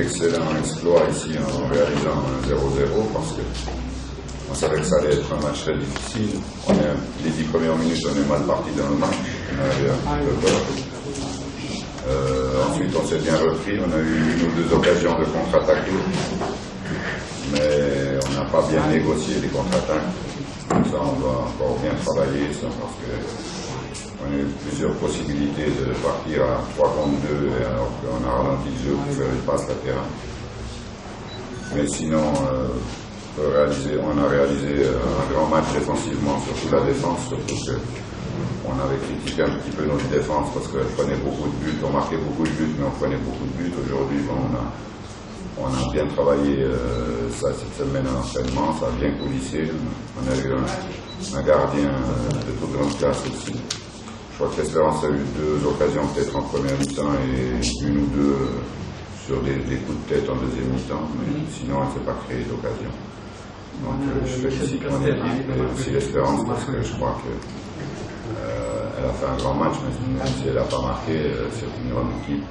excellent exploit ici en réalisant un 0-0 parce que on savait que ça allait être un match très difficile. Les 10 premières minutes, on est mal parti dans le match. On avait un peu peur. Ensuite, on s'est bien repris. On a eu une ou deux occasions de contre-attaquer. Mais on n'a pas bien négocié les contre-attaques. Ça, on doit encore bien travailler ça, parce qu'on a eu plusieurs possibilités de partir à 3 contre 2 alors qu'on a ralenti le jeu pour faire une passe latérale. Mais sinon, on a réalisé un grand match défensivement, surtout la défense, surtout qu'on avait critiqué un petit peu notre défense parce qu'elle prenait beaucoup de buts, on marquait beaucoup de buts, mais on prenait beaucoup de buts. Aujourd'hui, on a bien travaillé ça cette semaine en entraînement, ça a bien coulissé. On a eu un gardien de toute grande classe aussi. Je crois que l'Espérance a eu 2 occasions peut-être en première mi-temps et 1 ou 2 sur des coups de tête en deuxième mi-temps, mais sinon elle ne s'est pas créée d'occasion. Donc je félicite mon équipe et aussi l'Espérance parce que je crois qu'elle a fait un grand match, mais même si elle n'a pas marqué, c'est une grande équipe.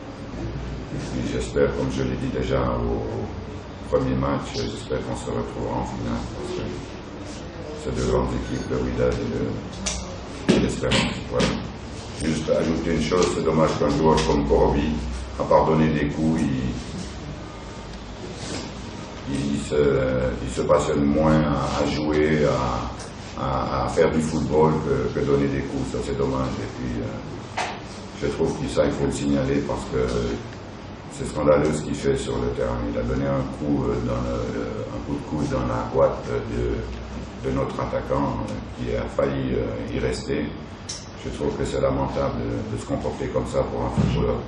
Et j'espère, comme je l'ai dit déjà au premier match, j'espère qu'on se retrouvera en finale parce que c'est 2 grandes équipes, le Wydad et l'Espérance. Voilà. Juste ajouter une chose, c'est dommage qu'un joueur comme Corby, à part donner des coups, il se passionne moins à jouer, à faire du football que donner des coups. Ça, c'est dommage. Et puis, je trouve que ça, il faut le signaler parce que c'est scandaleux ce qu'il fait sur le terrain. Il a donné un coup de coude dans la boîte de notre attaquant qui a failli y rester. Je trouve que c'est lamentable de se comporter comme ça pour un footballeur.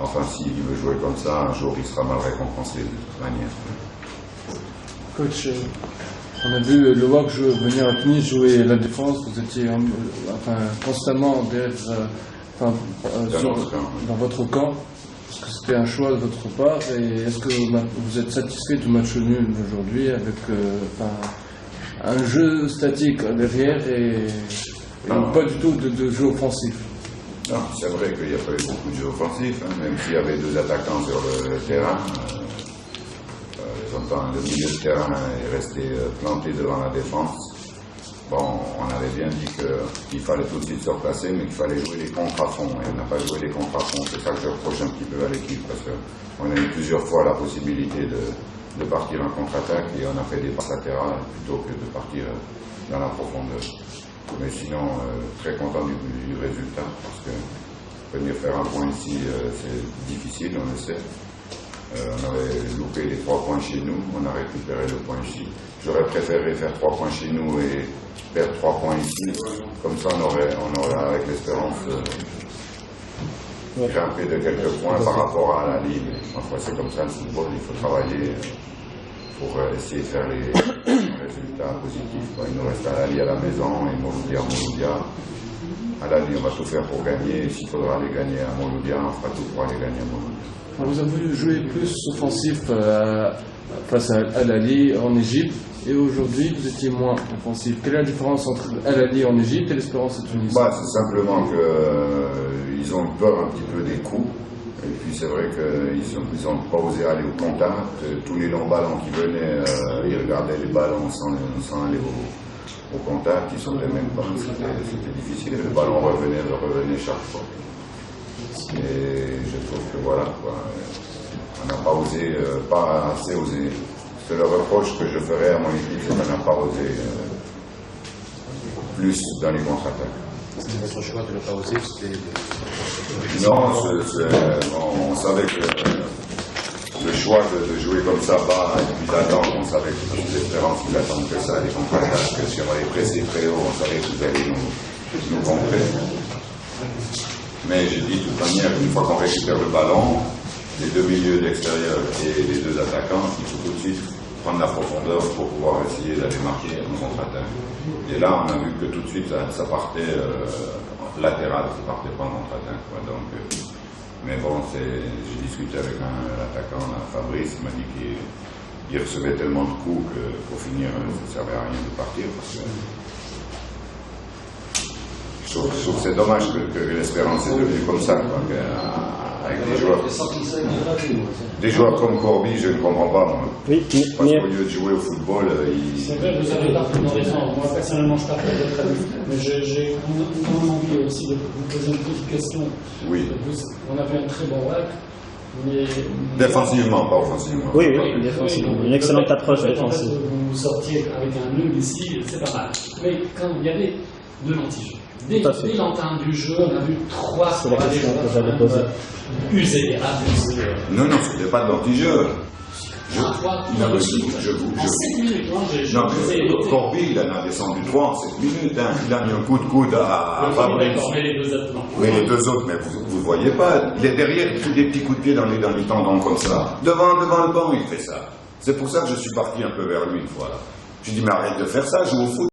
Enfin, s'il veut jouer comme ça, un jour il sera mal récompensé de toute manière. Coach, on a vu le WAC venir à Tunis jouer la défense. Vous étiez constamment dans votre camp. Est-ce que c'était un choix de votre part? Et est-ce que vous êtes satisfait du match nul aujourd'hui avec un jeu statique derrière et pas du tout de jeu offensif? Non, c'est vrai qu'il n'y a pas eu beaucoup de jeux offensifs, même s'il y avait 2 attaquants sur le terrain. Le milieu de terrain est resté planté devant la défense. Bon, on avait bien dit qu'il fallait tout de suite se replacer, mais qu'il fallait jouer les contres à fond. Et on n'a pas joué les contres à fond. C'est ça que je reproche un petit peu à l'équipe, parce qu'on a eu plusieurs fois la possibilité de partir en contre-attaque et on a fait des passes latérales plutôt que de partir dans la profondeur. Mais sinon, très content du résultat, parce que venir faire un point ici, c'est difficile, on le sait. On avait loupé les 3 points chez nous, on a récupéré le point ici. J'aurais préféré faire 3 points chez nous et perdre 3 points ici. Comme ça, on aurait avec l'Espérance, grimpé de quelques points par rapport à la Ligue. Enfin, c'est comme ça le football, il faut travailler pour essayer de faire les résultats positifs. Il nous reste Al Ahly à la maison et Mouloudia. À Al Ahly, on va tout faire pour gagner. S'il faudra les gagner à Mouloudia, on fera tout pour aller gagner à Mouloudia. Vous avez voulu jouer plus offensif face à Al Ahly en Égypte et aujourd'hui vous étiez moins offensif. Quelle est la différence entre Al Ahly en Égypte et l'Espérance en Tunisie? C'est simplement qu'ils ont peur un petit peu des coups. Et puis c'est vrai qu'ils n'ont pas osé aller au contact. Tous les longs ballons qui venaient, ils regardaient les ballons sans aller au contact. Ils ne sautaient même pas. C'était difficile. Le ballon revenait chaque fois. Et je trouve que voilà, on n'a pas osé, pas assez osé. C'est le reproche que je ferais à mon équipe, c'est qu'on n'a pas osé plus dans les contre-attaques. C'était votre choix de ne pas oser? Non, on savait que le choix de jouer comme ça bas et puis d'attendre, on savait que l'Espérance, ils attendent que ça, les contre-attaques, que si on allait presser très haut, on savait que vous allez nous contrer. Mais j'ai dit de toute manière, une fois qu'on récupère le ballon, les 2 milieux d'extérieur et les 2 attaquants, il faut tout de suite prendre la profondeur pour pouvoir essayer d'aller marquer en contre-attaque. Et là, on a vu que tout de suite, ça partait latéral, ça partait pas en contre-attaque. Mais bon, j'ai discuté avec l'attaquant, Fabrice, il m'a dit qu'il recevait tellement de coups qu'au finir, ça ne servait à rien de partir. Parce que je trouve que c'est dommage que l'Espérance est devenue comme ça. avec des joueurs comme Corby, je ne comprends pas, moi. Oui, Parce mais qu'au lieu de jouer au football, C'est vrai, vous avez parfaitement raison. Moi, personnellement, je partage votre avis. Mais j'ai envie aussi de vous poser une petite question. oui. On a fait un très bon rack, mais... Défensivement, pas offensivement. oui, défensivement. Une excellente approche défensive. En fait, vous sortiez avec un nul ici, c'est pas mal. Mais quand il y avait de l'anti-jeu, dès l'entame du jeu, on a vu 3 C'est la question que j'avais posée. Usés, abusés. Non, c'était pas de l'anti-jeu. Non, mais je vous. En 7 minutes, moi, j'ai Non, mais Corby, il en a descendu 3 en 7 minutes. Hein. Il a mis un coup de coude à Fabrice. Mais les deux autres, non. Oui, les deux autres, mais vous ne voyez pas. Il est derrière, il fait des petits coups de pied dans les tendons comme ça. Devant le banc, il fait ça. C'est pour ça que je suis parti un peu vers lui une fois. Là. Je lui ai dit, mais arrête de faire ça, joue au foot.